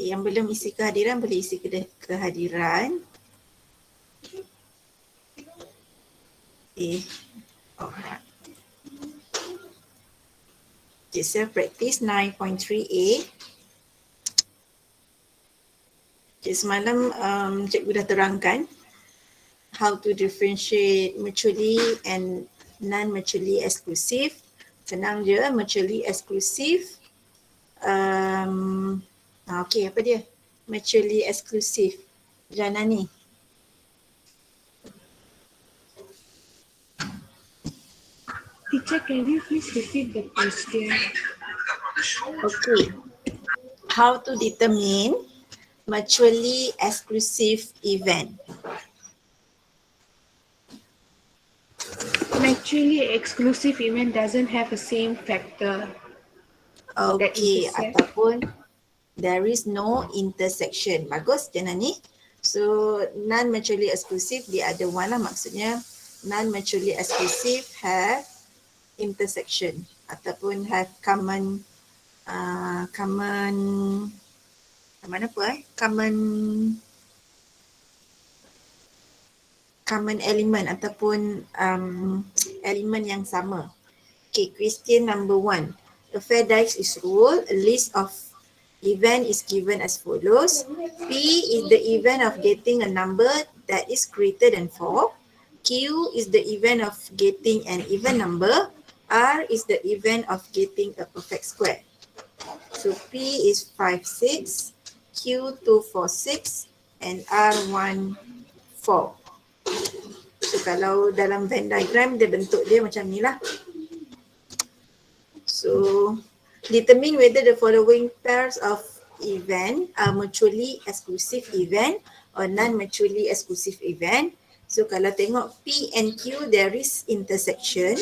Okay, yang belum isi kehadiran boleh isi kehadiran. Okay. Alright. Okay, self practice 9.3a. Okay, semalam cikgu dah terangkan how to differentiate mutually and non-mutually exclusive. Senang je, mutually exclusive. Okay, apa dia? Mutually exclusive. Jana ni. Teacher, can you please repeat the question? Okay. How to determine mutually exclusive event? Mutually exclusive event doesn't have the same factor. Okay, ataupun there is no intersection. Bagus Jana ni. So non-mutually exclusive dia ada one lah, maksudnya non-mutually exclusive have intersection ataupun have common common element ataupun elemen yang sama. Okay, question number 1. A fair dice is ruled. A list of event is given as follows. P is the event of getting a number that is greater than 4. Q is the event of getting an even number. R is the event of getting a perfect square. So P is 5, 6, Q 2, 4, 6 and R 1, 4. So kalau dalam Venn diagram dia bentuk dia macam ni lah. So determine whether the following pairs of event are mutually exclusive event or non-mutually exclusive event. So kalau tengok P and Q there is intersection.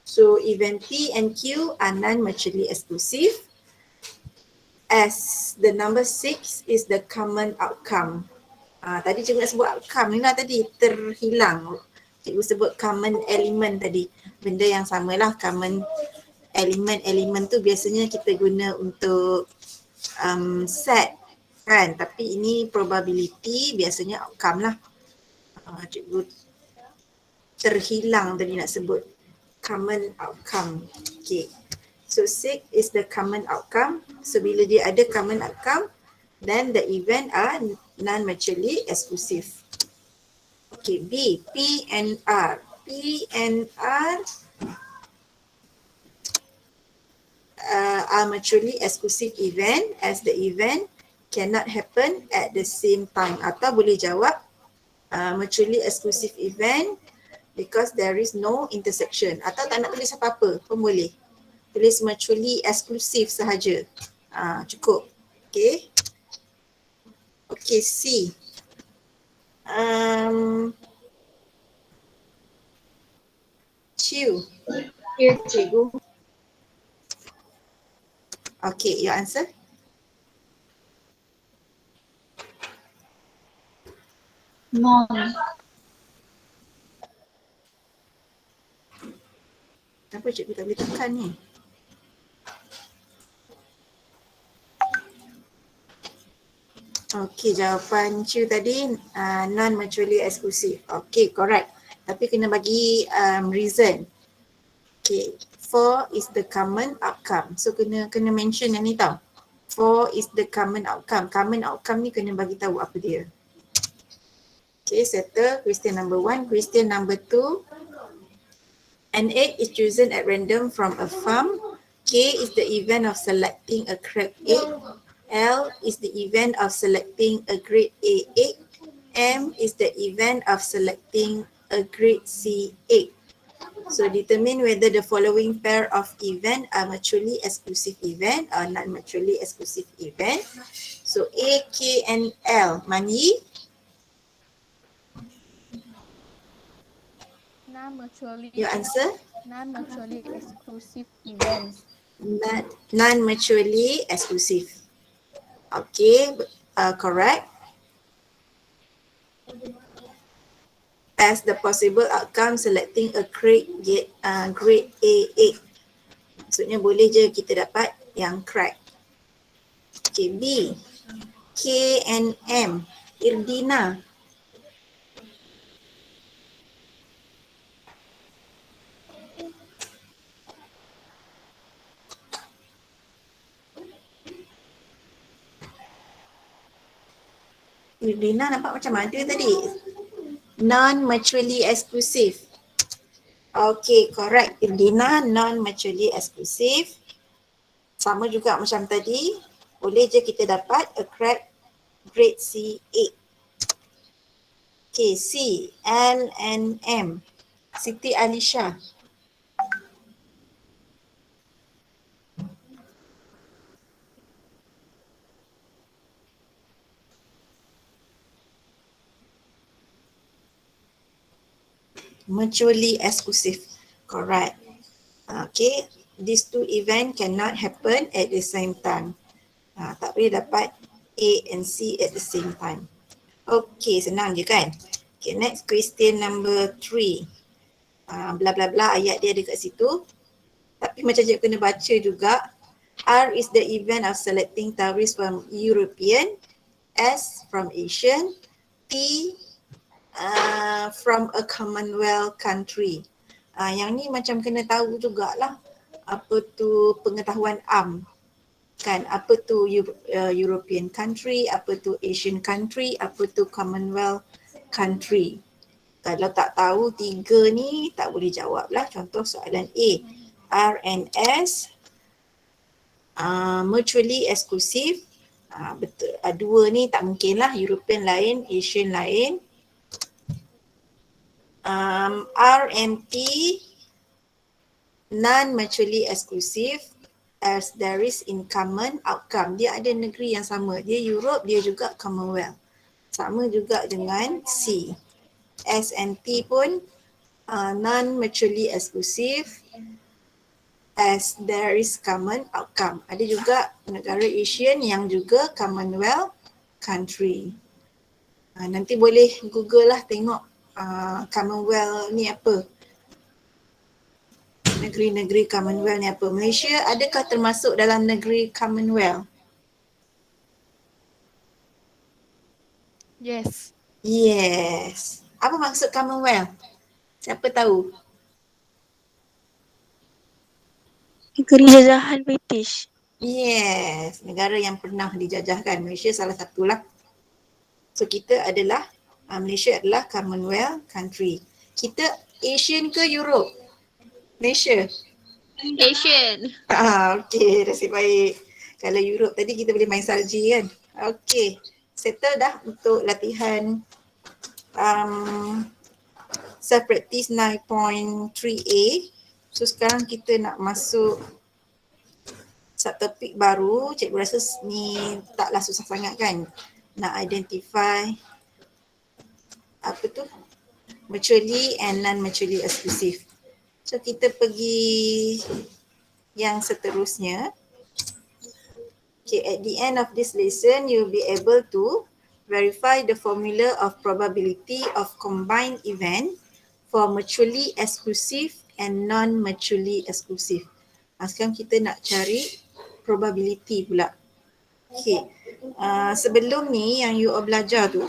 So event P and Q are non-mutually exclusive as the number 6 is the common outcome. Tadi cikgu nak sebut outcome ni lah tadi, terhilang. Cikgu sebut common element tadi. Benda yang samalah, common elemen tu biasanya kita guna untuk set kan, tapi ini probability biasanya outcome lah. Cikgu terhilang tadi nak sebut common outcome. Okay. So 6 is the common outcome. So bila dia ada common outcome, then the event are non-mutually exclusive. Okay, B, P and R. P and R are mutually exclusive event as the event cannot happen at the same time. Atau boleh jawab mutually exclusive event because there is no intersection. Atau tak nak tulis apa-apa pun boleh. Tulis mutually exclusive sahaja. Cukup. Okay. Okay, C. Chew. Here, cikgu. Okay, your answer? None. Kenapa cikgu tak boleh tekan ni? Okay, jawapan Chew tadi non-mutually exclusive. Okay, correct. Tapi kena bagi reason. Okay, 4 is the common outcome. So kena mention yang ni tau. 4 is the common outcome. Common outcome ni kena bagi tahu apa dia. Okay, settle question number 1. Question number 2. An egg is chosen at random from a farm. K is the event of selecting a cracked egg. L is the event of selecting a grade A egg. M is the event of selecting a grade C egg. So determine whether the following pair of event are mutually exclusive event or not mutually exclusive event. So A, K and L. Mani? Non-mutually. Your answer? Non-mutually exclusive events. Non-mutually exclusive. Okay, correct. As the possible outcome selecting a grade A egg. Maksudnya boleh je kita dapat yang crack. Okay, B. K and M. Irdina. Irdina nampak macam ada tadi. Non-mutually exclusive. Okay, correct. Irdina non-mutually exclusive. Sama juga macam tadi. Boleh je kita dapat a grade C8. Okay, C, L and M. Siti Alisha. Mutually exclusive. Correct. Okay, these two events cannot happen at the same time. Tak boleh dapat A and C at the same time. Okay, senang je kan? Okay, next question number 3. Bla bla bla, ayat dia ada kat situ. Tapi macam cikgu kena baca juga. R is the event of selecting tourists from European. S from Asian. T from a Commonwealth country. Yang ni macam kena tahu jugalah apa tu pengetahuan am. Kan, apa tu European country, apa tu Asian country, apa tu Commonwealth country. Kalau tak tahu tiga ni tak boleh jawab lah. Contoh soalan A, R and S mutually exclusive. Betul, dua ni tak mungkin lah, European lain, Asian lain. R and T non-mutually exclusive as there is in common outcome. Dia ada negeri yang sama. Dia Europe, dia juga Commonwealth. Sama juga dengan C. S and T pun non-mutually exclusive as there is common outcome. Ada juga negara Asian yang juga Commonwealth country. Nanti boleh Google lah tengok Commonwealth ni apa. Negeri-negeri Commonwealth ni apa. Malaysia adakah termasuk dalam negeri Commonwealth? Yes. Yes. Apa maksud Commonwealth? Siapa tahu? Negeri jajahan British. Yes. Negara yang pernah dijajahkan. Malaysia salah satulah. So kita adalah, Malaysia adalah Commonwealth country. Kita Asian ke Europe? Malaysia? Asian. Okay, nasib baik. Kalau Europe tadi kita boleh main salji kan. Okay, settle dah untuk latihan self practice 9.3a. So sekarang kita nak masuk subtopik baru. Cikgu rasa ni taklah susah sangat kan. Nak identify apa tu? Mutually and non-mutually exclusive. So kita pergi yang seterusnya. Okay, at the end of this lesson, you'll be able to verify the formula of probability of combined event for mutually exclusive and non-mutually exclusive. Sekarang kita nak cari probability pula. Okay, sebelum ni yang you all belajar tu,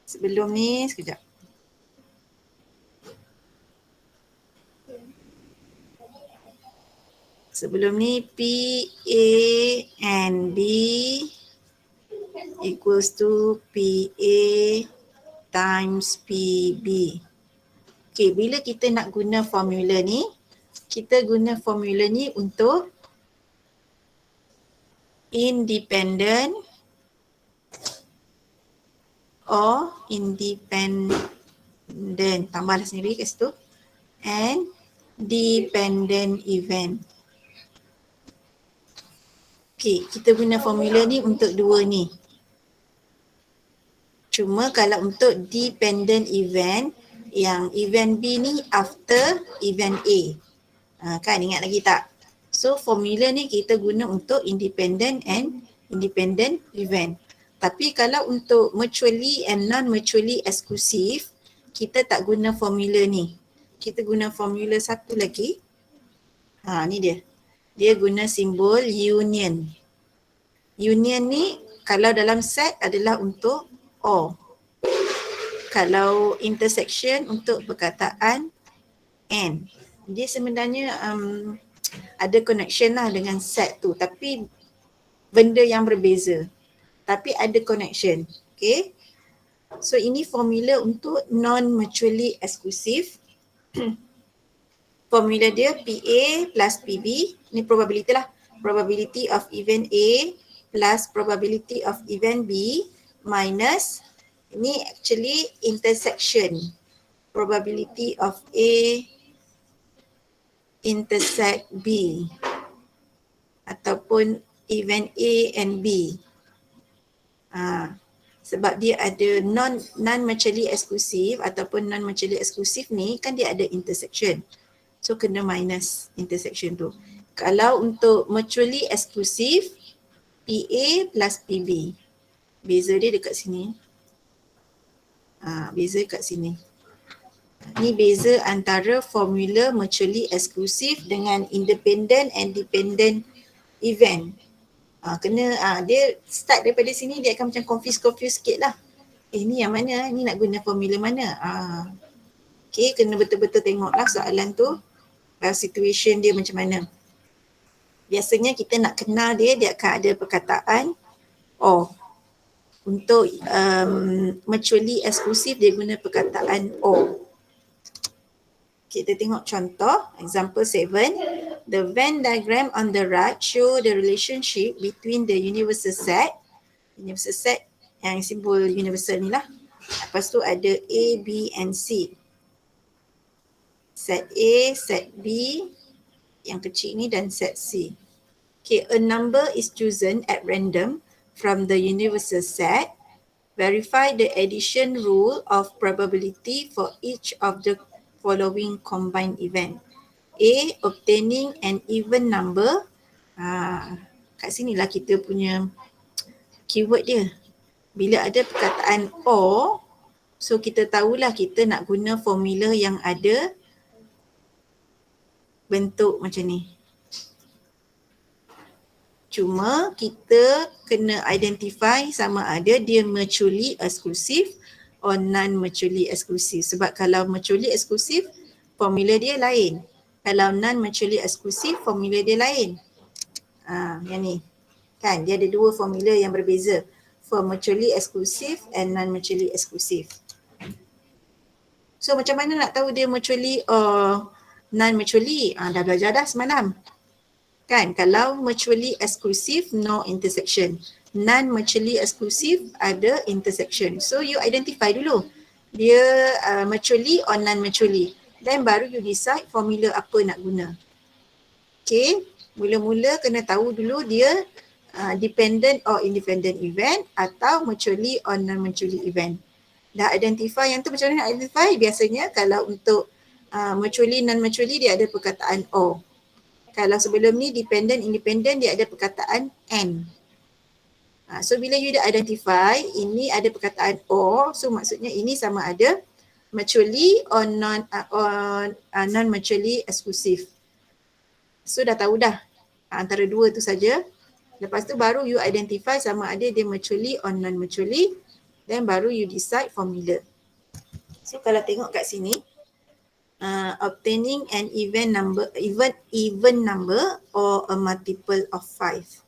sebelum ni, sekejap. Sebelum ni P, A and B equals to PA times PB. Okay, bila kita nak guna formula ni, kita guna formula ni untuk independent or independent. Tambahlah sendiri kat situ. And dependent event. Okay, kita guna formula ni untuk dua ni. Cuma kalau untuk dependent event, yang event B ni after event A. Kan ingat lagi tak? So formula ni kita guna untuk independent and independent event. Tapi kalau untuk mutually and non-mutually exclusive, kita tak guna formula ni. Kita guna formula satu lagi. Ni dia. Dia guna simbol union. Union ni kalau dalam set adalah untuk or. Kalau intersection untuk perkataan and. Dia sebenarnya ada connection lah dengan set tu, tapi benda yang berbeza. Tapi ada connection. Okay. So ini formula untuk non-mutually exclusive. Formula dia PA plus PB. Ni probability lah. Probability of event A plus probability of event B minus, ini actually intersection. Probability of A intersect B ataupun event A and B. Sebab dia ada non-mutually exclusive ataupun non-mutually exclusive ni kan dia ada intersection. So kena minus intersection tu. Kalau untuk mutually exclusive, PA plus PB. Beza dia dekat sini. Beza kat sini. Ni beza antara formula mutually exclusive dengan independent and dependent event. Dia start daripada sini dia akan macam confuse sikit lah. Ni yang mana? Ni nak guna formula mana? Okay, kena betul-betul tengok lah soalan tu. Situation dia macam mana. Biasanya kita nak kenal dia akan ada perkataan or. Untuk mutually exclusive dia guna perkataan or. Kita tengok contoh, example 7. The Venn diagram on the right show the relationship between the universal set yang simbol universal ni lah. Lepas tu ada A, B and C. Set A, set B, yang kecil ni dan set C. Okay, a number is chosen at random from the universal set. Verify the addition rule of probability for each of the following combined event. A, obtaining an even number. Kat sinilah kita punya keyword dia. Bila ada perkataan or, so kita tahulah kita nak guna formula yang ada bentuk macam ni. Cuma kita kena identify sama ada dia mutually exclusive or non-mutually exclusive. Sebab kalau mutually exclusive, formula dia lain. Kalau non-mutually exclusive, formula dia lain. Yang ni. Kan, dia ada dua formula yang berbeza. For mutually exclusive and non-mutually exclusive. So macam mana nak tahu dia mutually or non-mutually? Dah belajar dah semalam. Kan, kalau mutually exclusive, no intersection. Non-mutually exclusive, ada intersection. So you identify dulu. Dia mutually or non-mutually. Then baru you decide formula apa nak guna. Okay, mula-mula kena tahu dulu dia dependent or independent event atau mutually or non-mutually event. Dah identify yang tu, macam mana nak identify? Biasanya kalau untuk mutually, non-mutually dia ada perkataan or. Kalau sebelum ni dependent, independent dia ada perkataan and. So bila you dah identify ini ada perkataan or, so maksudnya ini sama ada mutually or non-mutually exclusive. So dah tahu dah antara dua tu saja. Lepas tu baru you identify sama ada dia mutually or non-mutually, then baru you decide formula. So kalau tengok kat sini, obtaining an even number or a multiple of 5.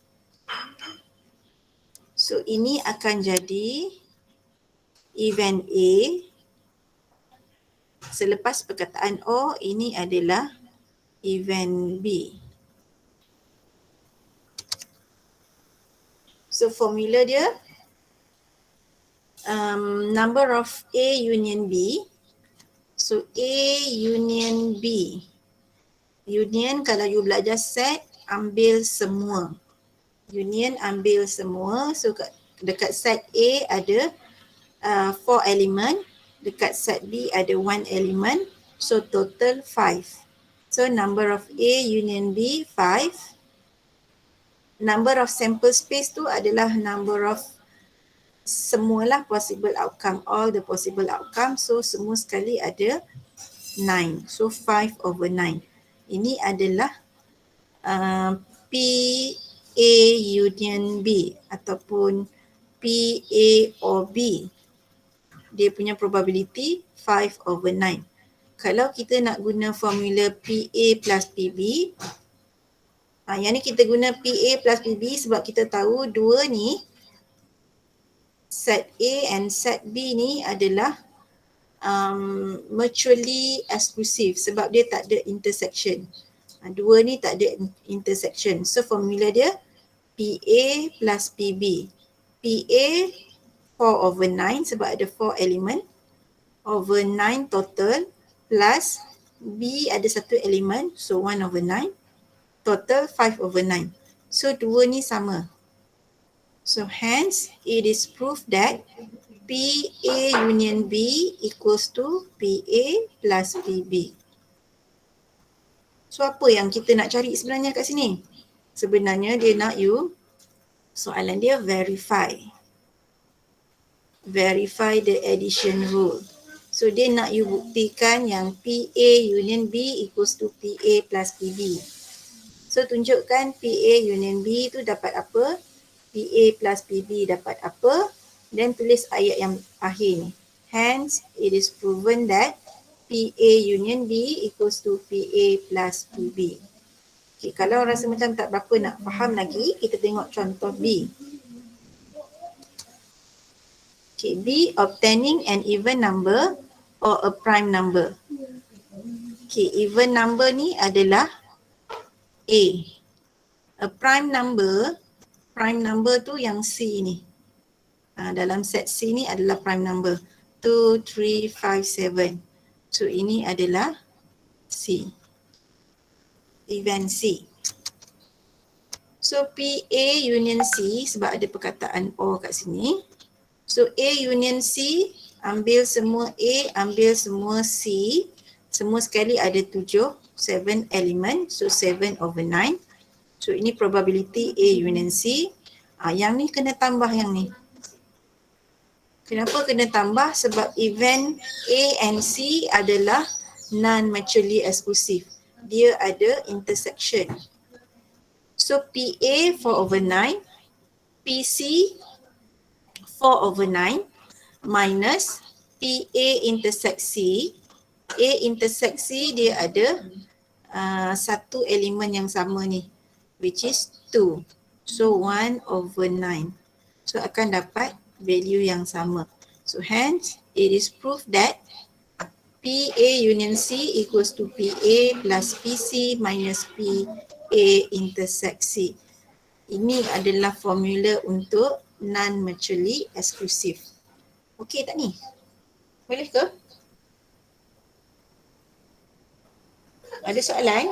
So ini akan jadi event A. Selepas perkataan or, ini adalah event B. So formula dia number of A union B. So A union B. Union kalau you belajar set, ambil semua. Union ambil semua. So dekat set A ada 4 elemen. Dekat set B ada 1 elemen. So total 5. So number of A union B 5. Number of sample space tu adalah number of semualah possible outcome, all the possible outcome. So semua sekali ada 9. So 5/9. Ini adalah P A union B ataupun P, A or B. Dia punya probability 5/9. Kalau kita nak guna formula PA plus PB, yang ni kita guna PA plus PB sebab kita tahu dua ni, set A and set B ni adalah mutually exclusive sebab dia tak ada intersection. Dua ni tak ada intersection. So formula dia PA plus PB. PA 4/9 sebab ada 4 element over 9 total plus B ada satu elemen so 1/9 total 5/9. So dua ni sama. So hence it is proof that PA union B equals to PA plus PB. So apa yang kita nak cari sebenarnya kat sini? Sebenarnya dia nak you, soalan dia verify the addition rule. So dia nak you buktikan yang PA union B equals to PA plus PB. So tunjukkan PA union B tu dapat apa, PA plus PB dapat apa, dan tulis ayat yang akhir ni. Hence, it is proven that PA union B equals to PA plus PB. Okay, kalau rasa macam tak berapa nak faham lagi, kita tengok contoh B. Okay, B, obtaining an even number or a prime number. Okay, even number ni adalah A. A prime number tu yang C ni. Dalam set C ni adalah prime number 2, 3, 5, 7. So ini adalah C. Event C. So PA union C sebab ada perkataan or kat sini. So A union C, ambil semua A, ambil semua C. Semua sekali ada 7 elemen. So 7/9. So ini probability A union C. Yang ni kena tambah yang ni. Kenapa kena tambah? Sebab event A and C adalah non-mutually exclusive. Dia ada intersection. So PA 4/9, PC 4/9 minus PA intersect C. A intersect C dia ada satu elemen yang sama ni, which is 2. So 1/9. So akan dapat value yang sama. So hence it is proof that PA union C equals to PA plus PC minus PA intersect C. Ini adalah formula untuk non-mutually exclusive. Okey tak ni? Boleh ke? Ada soalan?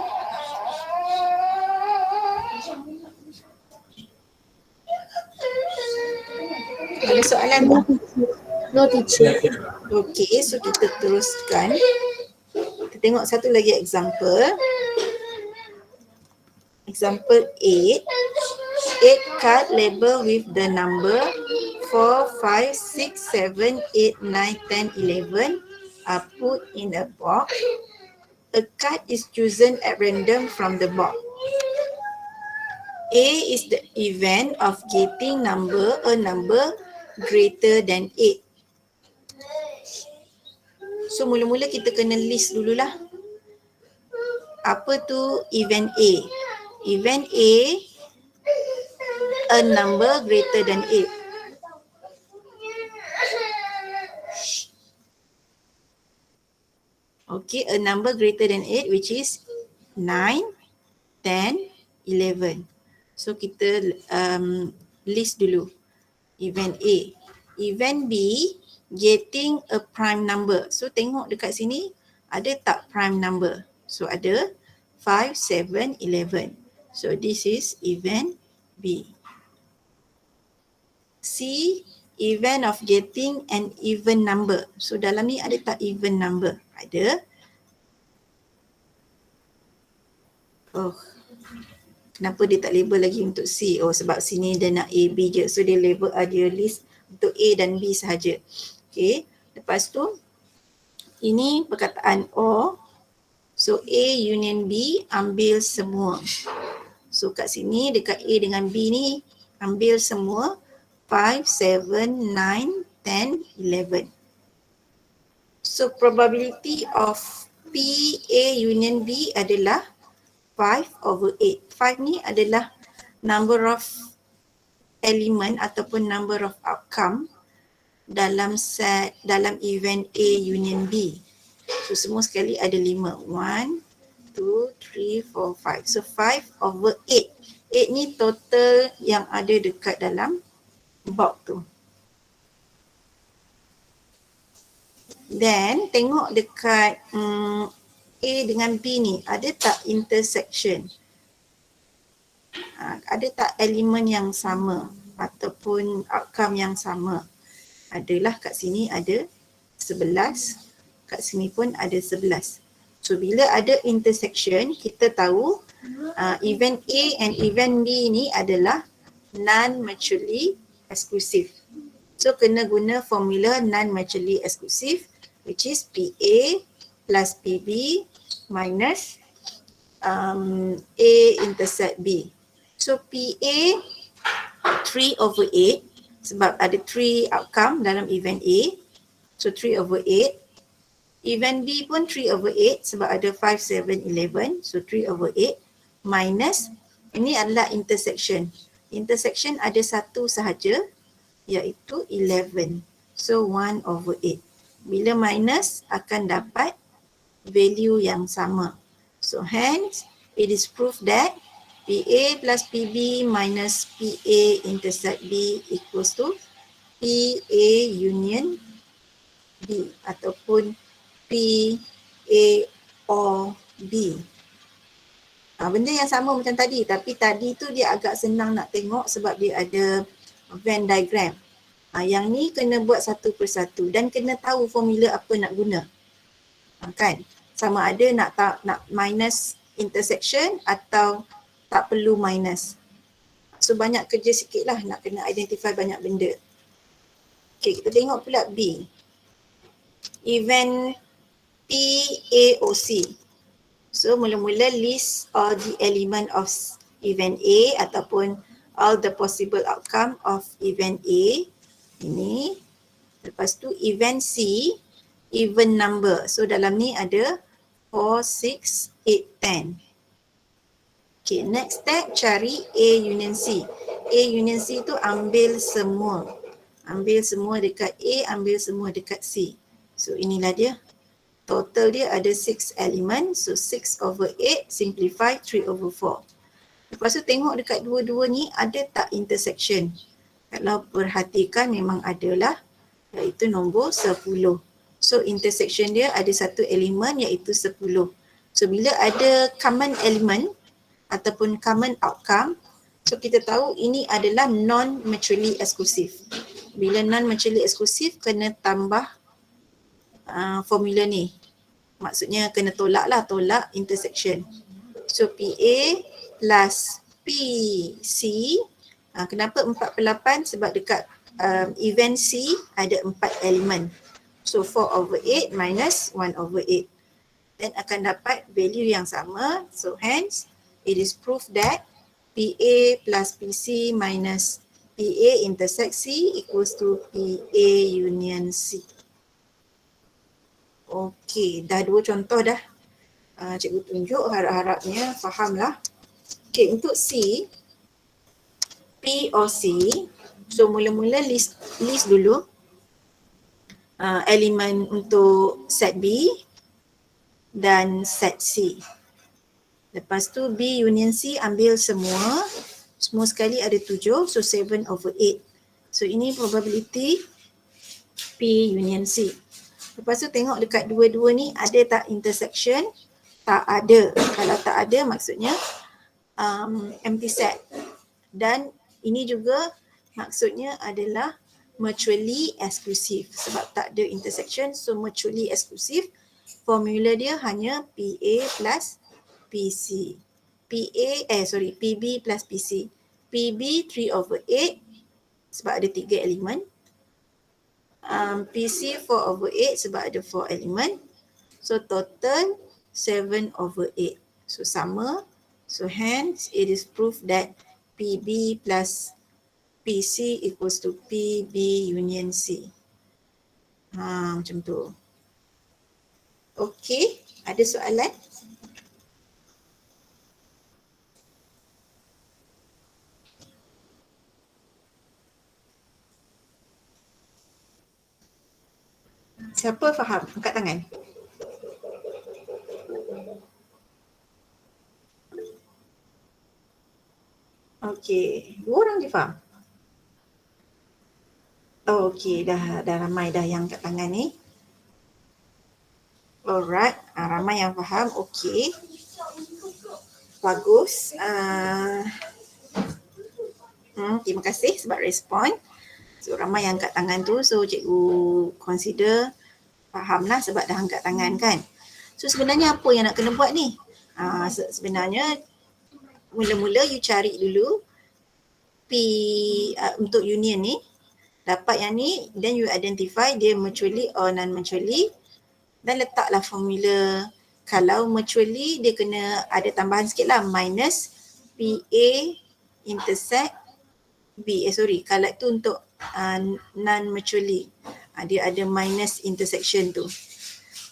Ada soalan tak? No teacher. Okey, so kita teruskan. Kita tengok satu lagi example. Example 8. 8 card label with the number 4, 5, 6, 7, 8, 9, 10, 11 are put in a box. A card is chosen at random from the box. A is the event of getting a number greater than 8. So mula-mula kita kena list dululah. Apa tu event A? Event a number greater than 8. Okay, a number greater than 8 which is 9, 10, 11. So kita list dulu. Event A. Event B, getting a prime number. So tengok dekat sini ada tak prime number? So ada 5, 7, 11. So this is event B. C, event of getting an even number. So dalam ni ada tak even number? Ada. Oh, kenapa dia tak label lagi untuk C? Oh, sebab sini dia nak A, B je. So dia label, dia list untuk A dan B sahaja. Okay, lepas tu ini perkataan or. So A union B, ambil semua. So kat sini dekat A dengan B ni ambil semua 5, 7, 9, 10, 11. So probability of P, A union B adalah 5/8. 5 ni adalah number of element ataupun number of outcome dalam event A union B. So semua sekali ada 5. 1, 2, 3, 4, 5. So 5/8. 8 ni total yang ada dekat dalam box tu. Then tengok dekat A dengan B ni ada tak intersection? Ada tak elemen yang sama ataupun outcome yang sama? Adalah kat sini ada 11, kat sini pun ada 11. So bila ada intersection, kita tahu event A and event B ni adalah non-mutually exclusive. So kena guna formula non-mutually exclusive, which is PA plus PB minus A intersect B. So PA 3/8 sebab ada 3 outcome dalam event A. So 3/8. Event B pun 3/8 sebab ada 5, 7, 11. So 3/8 minus, ini adalah intersection. Intersection ada satu sahaja iaitu 11. So 1/8. Bila minus akan dapat value yang sama. So hence it is proof that PA plus PB minus PA intersect B equals to PA union B ataupun PA or B. Benda yang sama macam tadi, tapi tadi tu dia agak senang nak tengok sebab dia ada Venn diagram. Yang ni kena buat satu persatu dan kena tahu formula apa nak guna. Kan? Sama ada nak minus intersection atau tak perlu minus. So banyak kerja sikit lah nak kena identify banyak benda. Okay, kita tengok pula B. Event PAOC. So mula-mula list all the element of event A ataupun all the possible outcome of event A. Ini. Lepas tu event C, even number. So dalam ni ada 4, 6, 8, 10. Okay, next step cari A union C. A union C tu ambil semua. Ambil semua dekat A, ambil semua dekat C. So inilah dia. Total dia ada 6 elemen. So 6/8 simplify 3/4. Lepas tu tengok dekat dua-dua ni ada tak intersection. Kalau perhatikan memang adalah, iaitu nombor 10. So intersection dia ada satu elemen iaitu 10. So bila ada common element ataupun common outcome, so kita tahu ini adalah non-mutually exclusive. Bila non-mutually exclusive kena tambah formula ni. Maksudnya kena tolak intersection. So PA plus PC. Kenapa 4/8? Sebab dekat event C ada 4 elemen. So 4/8 minus 1/8. Then akan dapat value yang sama. So hence it is proof that PA plus PC minus PA intersect C equals to PA union C. Okey, dah 2 contoh dah. Cikgu tunjuk, harap-harapnya fahamlah. Okey, untuk C, P or C, so mula-mula list dulu elemen untuk set B dan set C. Lepas tu B union C ambil semua sekali ada 7, so 7/8. So ini probability P union C. Lepas tu tengok dekat dua-dua ni ada tak intersection? Tak ada. Kalau tak ada maksudnya empty set. Dan ini juga maksudnya adalah mutually exclusive sebab tak ada intersection, so mutually exclusive. Formula dia hanya PA plus PC. PB plus PC. PB 3/8 sebab ada 3 elemen. PC 4/8 sebab ada 4 elemen. So total 7/8. So sama. So hence it is proof that PB plus PC equals to PB union C. Macam tu. Okey, ada soalan? Siapa faham? Angkat tangan. Okey, 2 orang je faham? Oh, okey, dah ramai dah yang angkat tangan ni. Alright, ramai yang faham. Okey. Bagus. Terima kasih sebab respon. So ramai yang angkat tangan tu, so cikgu consider fahamlah sebab dah angkat tangan kan. So sebenarnya apa yang nak kena buat ni? Sebenarnya mula-mula you cari dulu P untuk union ni, dapat yang ni, then you identify dia mutually or non-mutually, dan letaklah formula. Kalau mutually dia kena ada tambahan sikit lah, minus PA intersect B. Kalau itu untuk non-mutually, dia ada minus intersection tu.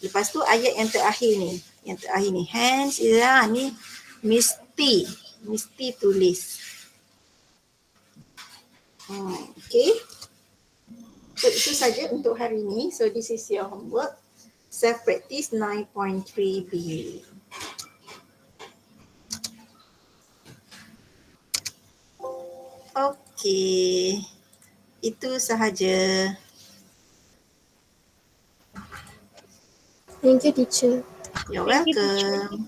Lepas tu ayat yang terakhir ni, hence ni mesti tulis. Okay. So itu saja untuk hari ini. So this is your homework. Self practice 9.3b. Okay. Itu sahaja. Thank you, teacher. You're welcome.